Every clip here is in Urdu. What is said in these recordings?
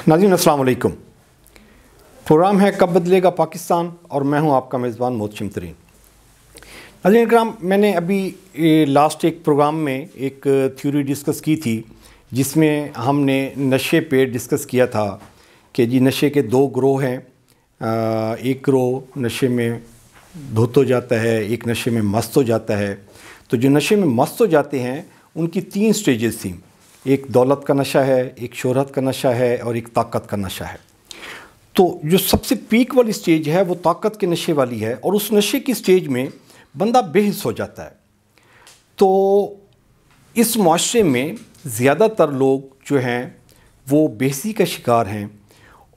ناظرین السلام علیکم۔ پروگرام ہے کب بدلے گا پاکستان اور میں ہوں آپ کا میزبان محتشم ترین۔ ناظرین اکرام، میں نے ابھی لاسٹ ایک پروگرام میں ایک تھیوری ڈسکس کی تھی جس میں ہم نے نشے پہ ڈسکس کیا تھا کہ جی نشے کے دو گروہ ہیں، ایک گروہ نشے میں دھت ہو جاتا ہے، ایک نشے میں مست ہو جاتا ہے۔ تو جو نشے میں مست ہو جاتے ہیں ان کی 3 سٹیجز تھیں، ایک دولت کا نشہ ہے، ایک شہرت کا نشہ ہے اور ایک طاقت کا نشہ ہے۔ تو جو سب سے پیک والی سٹیج ہے وہ طاقت کے نشے والی ہے، اور اس نشے کی سٹیج میں بندہ بے حس ہو جاتا ہے۔ تو اس معاشرے میں زیادہ تر لوگ جو ہیں وہ بے حسی کا شکار ہیں،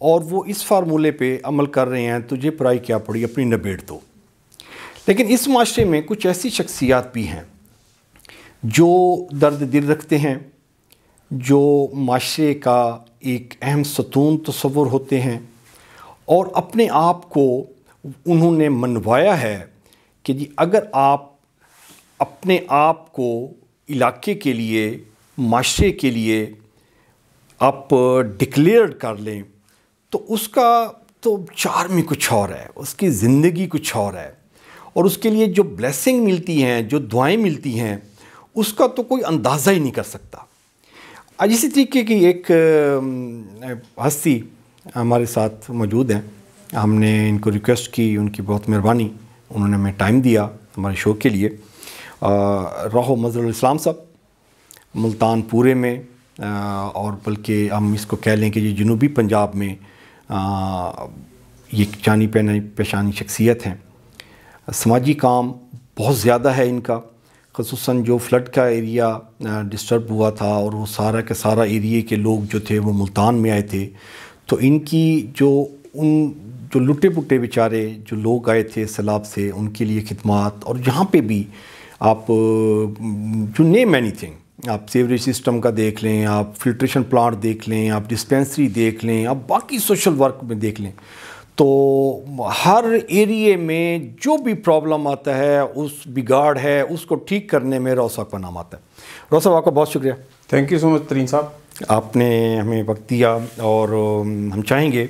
اور وہ اس فارمولے پہ عمل کر رہے ہیں تجھے پرائی کیا پڑی اپنی نبیڑ دو۔ لیکن اس معاشرے میں کچھ ایسی شخصیات بھی ہیں جو درد دل رکھتے ہیں، جو معاشرے کا ایک اہم ستون تصور ہوتے ہیں، اور اپنے آپ کو انہوں نے منوایا ہے کہ جی اگر آپ اپنے آپ کو علاقے کے لیے، معاشرے کے لیے آپ ڈکلیئر کر لیں تو اس کا تو چارم کچھ اور ہے، اس کی زندگی کچھ اور ہے، اور اس کے لیے جو بلیسنگ ملتی ہیں، جو دعائیں ملتی ہیں، اس کا تو کوئی اندازہ ہی نہیں کر سکتا۔ آج اسی طریقے کی ایک ہستی ہمارے ساتھ موجود ہیں، ہم نے ان کو ریکویسٹ کی، ان کی بہت مہربانی، انہوں نے ہمیں ٹائم دیا ہمارے شو کے لیے۔ راہو مظہر الاسلام صاحب ملتان پورے میں، اور بلکہ ہم اس کو کہہ لیں کہ یہ جنوبی پنجاب میں یہ جانی پیشانی شخصیت ہیں۔ سماجی کام بہت زیادہ ہے ان کا، خصوصاً جو فلڈ کا ایریا ڈسٹرب ہوا تھا اور وہ سارا کے سارا ایریے کے لوگ جو تھے وہ ملتان میں آئے تھے، تو ان کی جو لٹے پٹے بیچارے جو لوگ آئے تھے سیلاب سے، ان کے لیے خدمات، اور یہاں پہ بھی آپ جو نیم اینی تھنگ، آپ سیوریج سسٹم کا دیکھ لیں، آپ فلٹریشن پلانٹ دیکھ لیں، آپ ڈسپینسری دیکھ لیں، آپ باقی سوشل ورک میں دیکھ لیں، تو ہر ایریے میں جو بھی پرابلم آتا ہے، اس بگاڑ ہے، اس کو ٹھیک کرنے میں رو صاحب کا نام آتا ہے۔ رو صاحب آپ کا بہت شکریہ، تھینک یو سو مچ ترین صاحب، آپ نے ہمیں وقت دیا، اور ہم چاہیں گے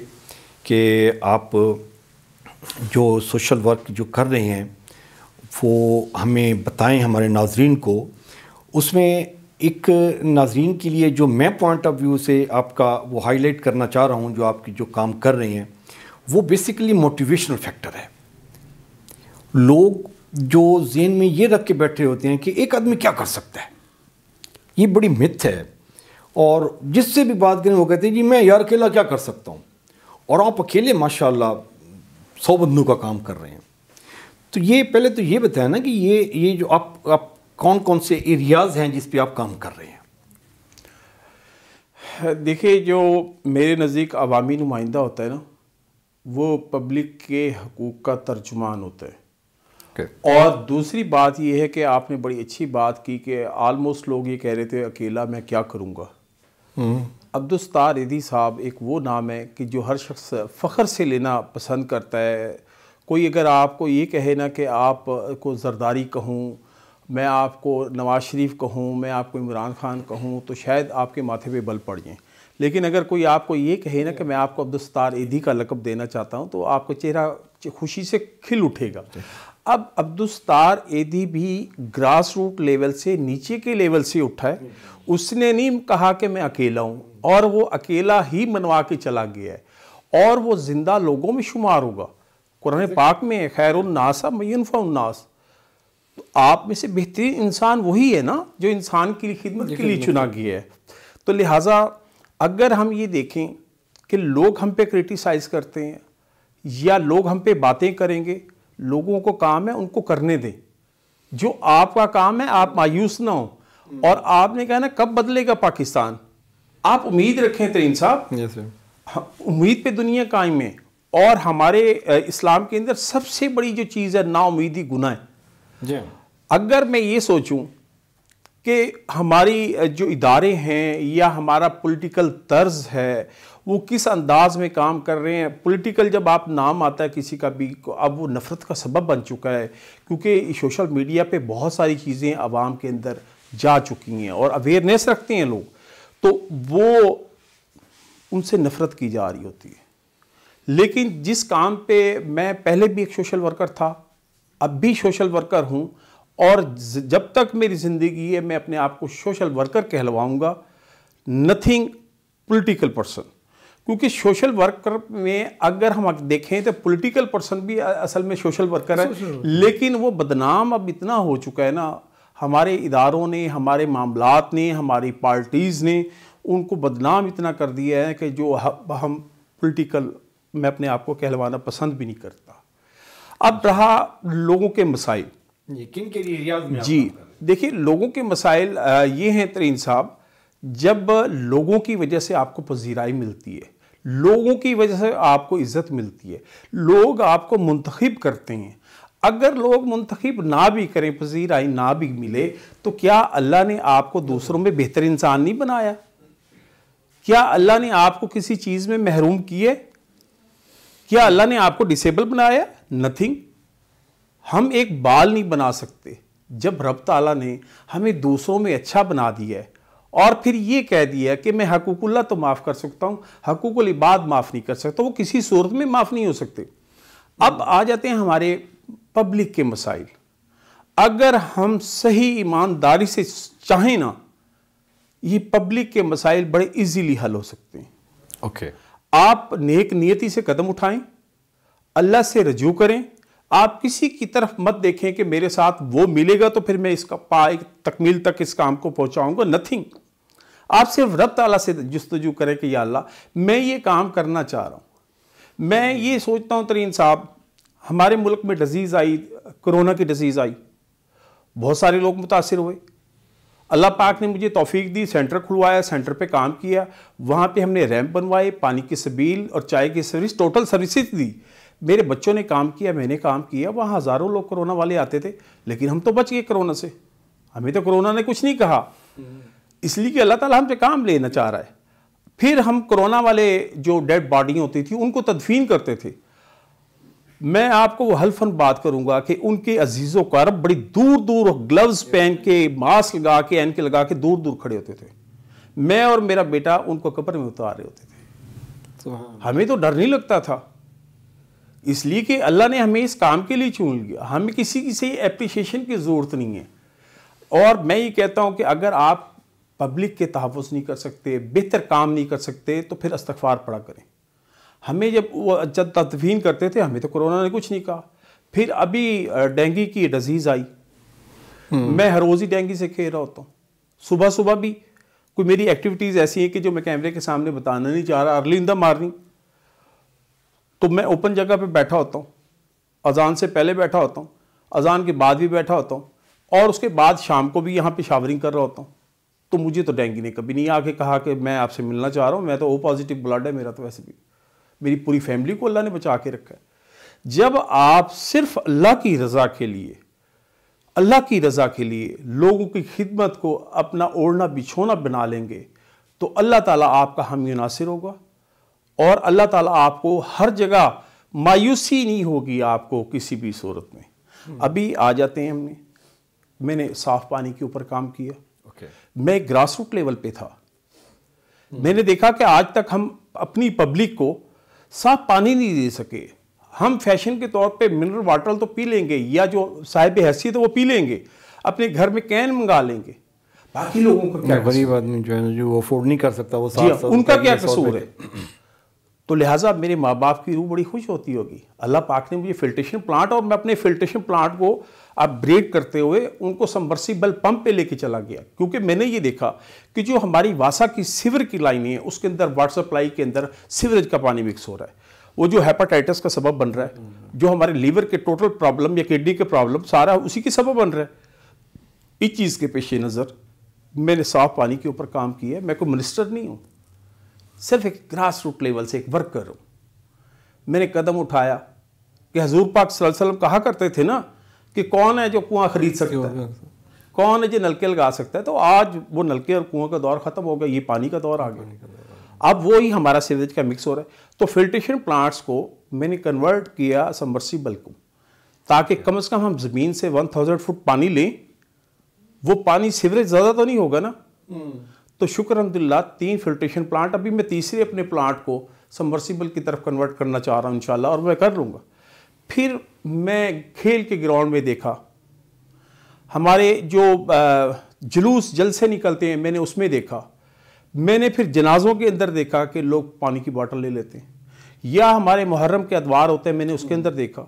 کہ آپ جو سوشل ورک جو کر رہے ہیں وہ ہمیں بتائیں ہمارے ناظرین کو۔ اس میں ایک ناظرین کے لیے جو میں پوائنٹ آف ویو سے آپ کا وہ ہائی لائٹ کرنا چاہ رہا ہوں، جو آپ کی جو کام کر رہے ہیں وہ بیسیکلی موٹیویشنل فیکٹر ہے۔ لوگ جو ذہن میں یہ رکھ کے بیٹھے ہوتے ہیں کہ ایک آدمی کیا کر سکتا ہے، یہ بڑی متھ ہے، اور جس سے بھی بات کریں وہ کہتے ہیں جی میں یار اکیلا کیا کر سکتا ہوں، اور آپ اکیلے ماشاءاللہ 100 بندوں کا کام کر رہے ہیں۔ تو یہ پہلے تو یہ بتایا نا کہ یہ جو آپ کون کون سے ایریاز ہیں جس پہ آپ کام کر رہے ہیں؟ دیکھیں، جو میرے نزدیک عوامی نمائندہ ہوتا ہے نا، وہ پبلک کے حقوق کا ترجمان ہوتا ہے۔ اور دوسری بات یہ ہے کہ آپ نے بڑی اچھی بات کی کہ آلموسٹ لوگ یہ کہہ رہے تھے اکیلا میں کیا کروں گا۔ عبدالستار ایدھی صاحب ایک وہ نام ہے کہ جو ہر شخص فخر سے لینا پسند کرتا ہے۔ کوئی اگر آپ کو یہ کہے نا کہ آپ کو زرداری کہوں، میں آپ کو نواز شریف کہوں، میں آپ کو عمران خان کہوں، تو شاید آپ کے ماتھے پہ بل پڑ جائیں۔ لیکن اگر کوئی آپ کو یہ کہے نا کہ میں آپ کو عبدالستار ایدھی کا لقب دینا چاہتا ہوں، تو آپ کا چہرہ خوشی سے کھل اٹھے گا۔ اب عبدالستار ایدھی بھی گراس روٹ لیول سے، نیچے کے لیول سے اٹھا ہے۔ اس نے نہیں کہا کہ میں اکیلا ہوں، اور وہ اکیلا ہی منوا کے چلا گیا ہے، اور وہ زندہ لوگوں میں شمار ہوگا۔ قرآن پاک میں خیر الناس من ینفع الناس، تو آپ میں سے بہترین انسان وہی ہے نا جو انسان کی خدمت کے لیے چنا گیا ہے۔ تو لہٰذا اگر ہم یہ دیکھیں کہ لوگ ہم پہ کرٹیسائز کرتے ہیں یا لوگ ہم پہ باتیں کریں گے، لوگوں کو کام ہے ان کو کرنے دیں۔ جو آپ کا کام ہے آپ مایوس نہ ہوں، اور آپ نے کہا نا کب بدلے گا پاکستان، آپ امید رکھیں ترین صاحب، امید پہ دنیا قائم ہے۔ اور ہمارے اسلام کے اندر سب سے بڑی جو چیز ہے نا امیدی گناہ ہے۔ اگر میں یہ سوچوں کہ ہماری جو ادارے ہیں یا ہمارا پولیٹیکل طرز ہے وہ کس انداز میں کام کر رہے ہیں، پولیٹیکل جب آپ نام آتا ہے کسی کا بھی، اب وہ نفرت کا سبب بن چکا ہے، کیونکہ سوشل میڈیا پہ بہت ساری چیزیں عوام کے اندر جا چکی ہیں اور اویئرنیس رکھتے ہیں لوگ، تو وہ ان سے نفرت کی جا رہی ہوتی ہے. لیکن جس کام پہ میں پہلے بھی ایک سوشل ورکر تھا, اب بھی سوشل ورکر ہوں, اور جب تک میری زندگی ہے میں اپنے آپ کو سوشل ورکر کہلواؤں گا, نتھنگ پولیٹیکل پرسن. کیونکہ سوشل ورکر میں اگر ہم دیکھیں تو پولیٹیکل پرسن بھی اصل میں سوشل ورکر ہے, لیکن وہ بدنام اب اتنا ہو چکا ہے نا, ہمارے اداروں نے, ہمارے معاملات نے, ہماری پارٹیز نے ان کو بدنام اتنا کر دیا ہے کہ جو ہم پولیٹیکل میں اپنے آپ کو کہلوانا پسند بھی نہیں کرتا. اب رہا لوگوں کے مسائل. کن کے ایریاز میں؟ جی دیکھیے, لوگوں کے مسائل یہ ہیں ترین صاحب, جب لوگوں کی وجہ سے آپ کو پذیرائی ملتی ہے, لوگوں کی وجہ سے آپ کو عزت ملتی ہے, لوگ آپ کو منتخب کرتے ہیں. اگر لوگ منتخب نہ بھی کریں, پذیرائی نہ بھی ملے, تو کیا اللہ نے آپ کو دوسروں میں بہتر انسان نہیں بنایا؟ کیا اللہ نے آپ کو کسی چیز میں محروم کیے؟ کیا اللہ نے آپ کو ڈسیبل بنایا؟ نتھنگ. ہم ایک بال نہیں بنا سکتے. جب رب تعالیٰ نے ہمیں دوسروں میں اچھا بنا دیا ہے اور پھر یہ کہہ دیا کہ میں حقوق اللہ تو معاف کر سکتا ہوں, حقوق العباد معاف نہیں کر سکتا, وہ کسی صورت میں معاف نہیں ہو سکتے. اب آ جاتے ہیں ہمارے پبلک کے مسائل. اگر ہم صحیح ایمانداری سے چاہیں نا, یہ پبلک کے مسائل بڑے ایزیلی حل ہو سکتے ہیں. اوکے. آپ نیک نیتی سے قدم اٹھائیں, اللہ سے رجوع کریں. آپ کسی کی طرف مت دیکھیں کہ میرے ساتھ وہ ملے گا تو پھر میں اس کا تکمیل تک اس کام کو پہنچاؤں گا. نتھنگ. آپ صرف رب تعالیٰ سے جستجو کریں کہ یا اللہ میں یہ کام کرنا چاہ رہا ہوں. میں یہ سوچتا ہوں ترین صاحب, ہمارے ملک میں ڈیزیز آئی, کرونا کی ڈیزیز آئی, بہت سارے لوگ متاثر ہوئے. اللہ پاک نے مجھے توفیق دی, سینٹر کھلوایا, سینٹر پہ کام کیا, وہاں پہ ہم نے ریمپ بنوائے, پانی کی سبیل اور چائے کی سروس, ٹوٹل سروسز دی. میرے بچوں نے کام کیا, میں نے کام کیا. وہاں ہزاروں لوگ کرونا والے آتے تھے, لیکن ہم تو بچ گئے کرونا سے. ہمیں تو کرونا نے کچھ نہیں کہا, اس لیے کہ اللہ تعالیٰ ہم پہ کام لینا چاہ رہا ہے. پھر ہم کرونا والے جو ڈیڈ باڈی ہوتی تھی ان کو تدفین کرتے تھے. میں آپ کو وہ حلفاً بات کروں گا کہ ان کے عزیز و اقارب بڑی دور دور گلوز پہن کے, ماسک لگا کے, اینکے لگا کے دور دور کھڑے ہوتے تھے. میں اور میرا بیٹا ان کو قبر میں اتار رہے ہوتے تھے. ہمیں تو ڈر نہیں لگتا تھا, اس لیے کہ اللہ نے ہمیں اس کام کے لیے چن لیا. ہمیں کسی سے اپریشیشن کی ضرورت نہیں ہے. اور میں یہ کہتا ہوں کہ اگر آپ پبلک کے تحفظ نہیں کر سکتے, بہتر کام نہیں کر سکتے, تو پھر استغفار پڑھا کریں. ہمیں جب تدفین کرتے تھے ہمیں تو کرونا نے کچھ نہیں کہا. پھر ابھی ڈینگی کی ڈیزیز آئی, میں ہر روز ہی ڈینگی سے کھیل رہا ہوتا ہوں. صبح صبح بھی کوئی میری ایکٹیویٹیز ایسی ہیں کہ جو میں کیمرے کے سامنے بتانا نہیں چاہ رہا. ارلی ان دا مارننگ تو میں اوپن جگہ پہ بیٹھا ہوتا ہوں, اذان سے پہلے بیٹھا ہوتا ہوں, اذان کے بعد بھی بیٹھا ہوتا ہوں, اور اس کے بعد شام کو بھی یہاں پہ شاورنگ کر رہا ہوتا ہوں. تو مجھے تو ڈینگی نے کبھی نہیں آ کے کہا کہ میں آپ سے ملنا چاہ رہا ہوں. میں تو او پازیٹیو بلڈ ہے میرا, تو ویسے بھی میری پوری فیملی کو اللہ نے بچا کے رکھا ہے. جب آپ صرف اللہ کی رضا کے لیے, اللہ کی رضا کے لیے لوگوں کی خدمت کو اپنا اوڑھنا بچھونا بنا لیں گے, تو اللہ تعالیٰ آپ کا حامی ناصر ہوگا, اور اللہ تعالیٰ آپ کو ہر جگہ مایوسی نہیں ہوگی آپ کو کسی بھی صورت میں. ابھی آ جاتے ہیں میں نے صاف پانی کے اوپر کام کیا. میں گراس روٹ لیول پہ تھا. میں نے دیکھا کہ آج تک ہم اپنی پبلک کو صاف پانی نہیں دے سکے. ہم فیشن کے طور پہ منرل واٹر تو پی لیں گے, یا جو صاحب حیثیت ہے وہ پی لیں گے, اپنے گھر میں کین منگا لیں گے. باقی لوگوں کا کیا, غریب آدمی جو ہے جو افورڈ نہیں کر سکتا, وہ ان کا کیا قصور ہے؟ تو لہٰذا میرے ماں باپ کی روح بڑی خوش ہوتی ہوگی. اللہ پاک نے مجھے فلٹریشن پلانٹ, اور میں اپنے فلٹریشن پلانٹ کو اپ گریڈ کرتے ہوئے ان کو سبمرسیبل پمپ پہ لے کے چلا گیا. کیونکہ میں نے یہ دیکھا کہ جو ہماری واسا کی سیور کی لائنیں ہیں اس کے اندر واٹر سپلائی کے اندر سیوریج کا پانی مکس ہو رہا ہے, وہ جو ہیپاٹائٹس کا سبب بن رہا ہے, جو ہمارے لیور کے ٹوٹل پرابلم یا کڈنی کے پرابلم سارا اسی کے سبب بن رہا ہے. اس چیز کے پیش نظر میں نے صاف پانی کے اوپر کام کیا ہے. میں کوئی منسٹر نہیں ہوں, صرف ایک گراس روٹ لیول سے ایک ورکر ہوں. میں نے قدم اٹھایا کہ حضور پاک صلی اللہ علیہ وسلم کہا کرتے تھے نا کہ کون ہے جو کنواں خرید سکتا ہے, کون ہے جو نلکے لگا سکتا ہے. تو آج وہ نلکے اور کنواں کا دور ختم ہو گیا, یہ پانی کا دور آ گیا. اب وہی ہمارا سیوریج کا مکس ہو رہا ہے. تو فلٹریشن پلانٹس کو میں نے کنورٹ کیا سبمرسیبل کو, تاکہ کم از کم ہم زمین سے 1000 فٹ پانی لیں. وہ پانی سیوریج زیادہ تو نہیں ہوگا نا, تو شکر الحمدللہ 3 فلٹریشن پلانٹ، ابھی میں تیسرے اپنے پلانٹ کو سبمرسیبل کی طرف کنورٹ کرنا چاہ رہا ہوں انشاءاللہ، اور میں کر لوں گا۔ پھر میں کھیل کے گراؤنڈ میں دیکھا ہمارے جو جلوس جلسے نکلتے ہیں، میں نے اس میں دیکھا، میں نے پھر جنازوں کے اندر دیکھا کہ لوگ پانی کی بوٹل لے لیتے ہیں، یا ہمارے محرم کے ادوار ہوتے ہیں، میں نے اس کے اندر دیکھا،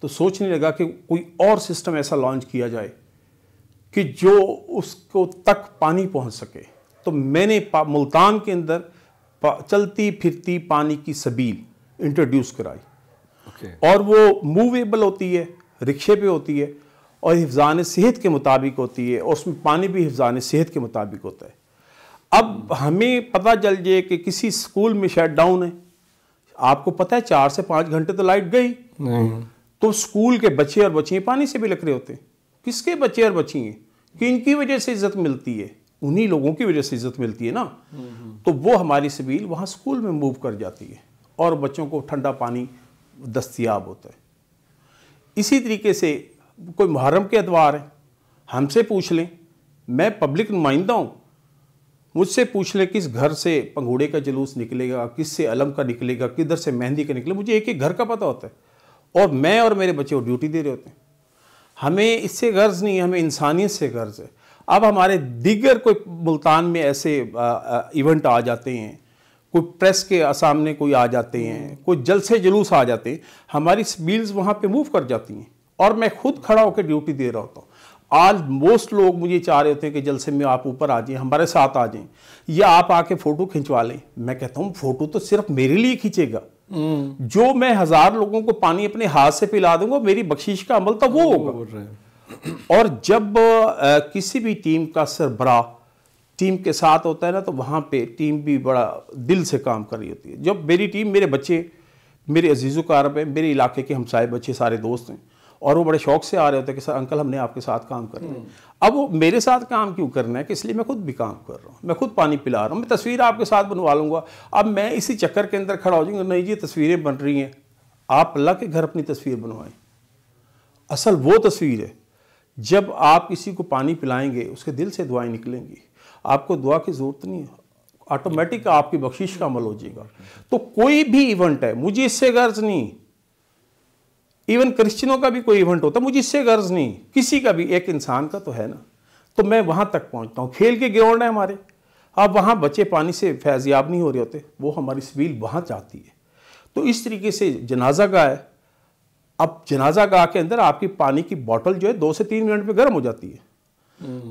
تو سوچنے لگا کہ کوئی اور سسٹم ایسا لانچ کیا جائے کہ جو اس کو تک پانی پہنچ سکے۔ تو میں نے ملتان کے اندر چلتی پھرتی پانی کی سبیل انٹروڈیوس کرائی، اور وہ موویبل ہوتی ہے، رکشے پہ ہوتی ہے، اور حفظان صحت کے مطابق ہوتی ہے، اور اس میں پانی بھی حفظان صحت کے مطابق ہوتا ہے۔ اب ہمیں پتہ چل جائے کہ کسی سکول میں شٹ ڈاؤن ہے، آپ کو پتہ ہے 4 سے 5 گھنٹے تو لائٹ گئی، تو سکول کے بچے اور بچیاں پانی سے بھی لگ رہے ہوتے ہیں۔ کس کے بچے اور بچیاں؟ کہ ان کی وجہ سے عزت ملتی ہے، انہی لوگوں کی وجہ سے عزت ملتی ہے نا، تو وہ ہماری سبیل وہاں سکول میں موو کر جاتی ہے، اور بچوں کو ٹھنڈا پانی دستیاب ہوتا ہے۔ اسی طریقے سے کوئی محرم کے ادوار ہیں، ہم سے پوچھ لیں، میں پبلک نمائندہ ہوں، مجھ سے پوچھ لیں کس گھر سے پنگوڑے کا جلوس نکلے گا، کس سے علم کا نکلے گا، کدھر سے مہندی کا نکلے، مجھے ایک ایک گھر کا پتہ ہوتا ہے، اور میں اور میرے بچے وہ ڈیوٹی دے رہے ہوتے ہیں۔ ہمیں اس سے غرض نہیں ہے، ہمیں انسانیت سے غرض ہے۔ اب ہمارے دیگر کوئی ملتان میں ایسے ایونٹ آ جاتے ہیں، کوئی پریس کے سامنے کوئی آ جاتے ہیں، کوئی جلسے جلوس آ جاتے ہیں، ہماری سبیلز وہاں پہ موو کر جاتی ہیں، اور میں خود کھڑا ہو کے ڈیوٹی دے رہا ہوتا ہوں۔ موسٹ لوگ مجھے چاہ رہے ہوتے ہیں کہ جلسے میں آپ اوپر آ جائیں، ہمارے ساتھ آ جائیں، یا آپ آ کے فوٹو کھنچوا لیں۔ میں کہتا ہوں فوٹو تو صرف میرے لیے کھینچے گا، جو میں 1000 لوگوں کو پانی اپنے ہاتھ سے پلا دوں گا، میری بخشش کا عمل تو وہ ہوگا۔ اور جب کسی بھی ٹیم کا سربراہ ٹیم کے ساتھ ہوتا ہے نا، تو وہاں پہ ٹیم بھی بڑا دل سے کام کر رہی ہوتی ہے۔ جب میری ٹیم، میرے بچے میرے عزیز و اقارب ہیں، میرے علاقے کے ہمسائے بچے سارے دوست ہیں، اور وہ بڑے شوق سے آ رہے ہوتے ہیں کہ سر انکل ہم نے آپ کے ساتھ کام کرنا ہے۔ اب وہ میرے ساتھ کام کیوں کرنا ہے کہ اس لیے میں خود بھی کام کر رہا ہوں، میں خود پانی پلا رہا ہوں، میں تصویر آپ کے ساتھ بنوا لوں گا۔ اب میں اسی چکر کے اندر کھڑا ہو جاؤں گا، نہیں جی تصویریں بن رہی ہیں، آپ اللہ کے گھر اپنی تصویر بنوائیں۔ اصل وہ تصویر ہے جب آپ کسی کو پانی پلائیں گے، اس کے دل سے دعائیں نکلیں گی، آپ کو دعا کی ضرورت نہیں ہے، آٹومیٹک آپ کی بخشش کا عمل ہو جائے گا۔ تو کوئی بھی ایونٹ ہے، مجھے اس سے غرض نہیں، ایون کرسچنوں کا بھی کوئی ایونٹ ہوتا ہے، مجھے اس سے غرض نہیں، کسی کا بھی، ایک انسان کا تو ہے نا، تو میں وہاں تک پہنچتا ہوں۔ کھیل کے گراؤنڈ ہیں ہمارے، اب وہاں بچے پانی سے فیضیاب نہیں ہو رہے ہوتے، وہ ہماری سبیل وہاں چاہتی ہے۔ تو اس طریقے سے جنازہ گاہ ہے، اب جنازہ گاہ کے اندر آپ کی پانی کی بوٹل جو ہے 2 سے 3 منٹ میں گرم ہو جاتی ہے۔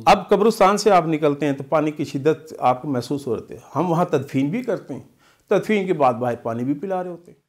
اب قبرستان سے آپ نکلتے ہیں تو پانی کی شدت آپ کو محسوس ہو رہی ہے، ہم وہاں تدفین بھی کرتے ہیں، تدفین کے بعد باہر پانی بھی پلا رہے ہوتے ہیں۔